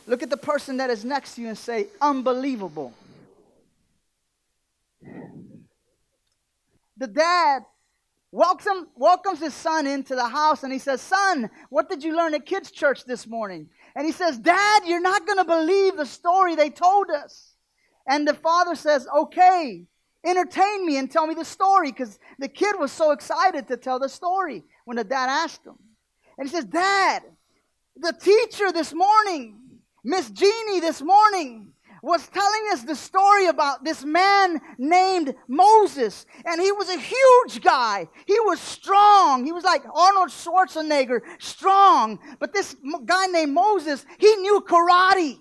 Look at the person that is next to you and say, unbelievable. The dad welcomes his son into the house and he says, son, what did you learn at kids' church this morning? And he says, Dad, you're not going to believe the story they told us. And the father says, okay, entertain me and tell me the story, because the kid was so excited to tell the story when the dad asked him. And he says, Dad, the teacher this morning, Miss Jeannie this morning, was telling us the story about this man named Moses. And he was a huge guy. He was strong. He was like Arnold Schwarzenegger, strong. But this guy named Moses, he knew karate.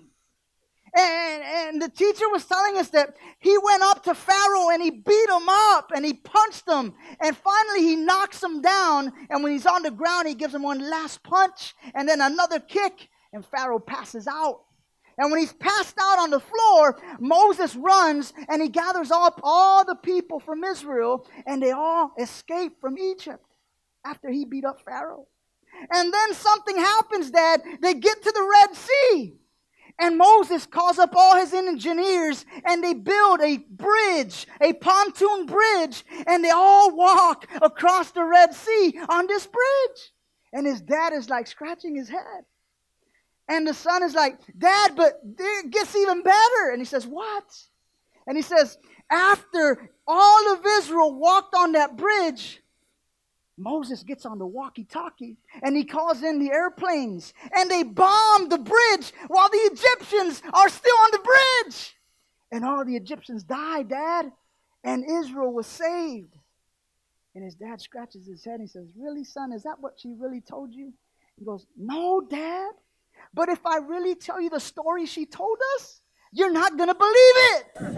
And the teacher was telling us that he went up to Pharaoh and he beat him up and he punched him. And finally he knocks him down. And when he's on the ground, he gives him one last punch and then another kick. And Pharaoh passes out. And when he's passed out on the floor, Moses runs and he gathers up all the people from Israel, and they all escape from Egypt after he beat up Pharaoh. And then something happens, Dad. They get to the Red Sea. And Moses calls up all his engineers and they build a bridge, a pontoon bridge, and they all walk across the Red Sea on this bridge. And his dad is like scratching his head. And the son is like, Dad, but it gets even better. And he says, what? And he says, after all of Israel walked on that bridge, Moses gets on the walkie-talkie and he calls in the airplanes. And they bomb the bridge while the Egyptians are still on the bridge. And all the Egyptians died, Dad. And Israel was saved. And his dad scratches his head and he says, really, son, is that what she really told you? He goes, no, Dad. But if I really tell you the story she told us, you're not going to believe it.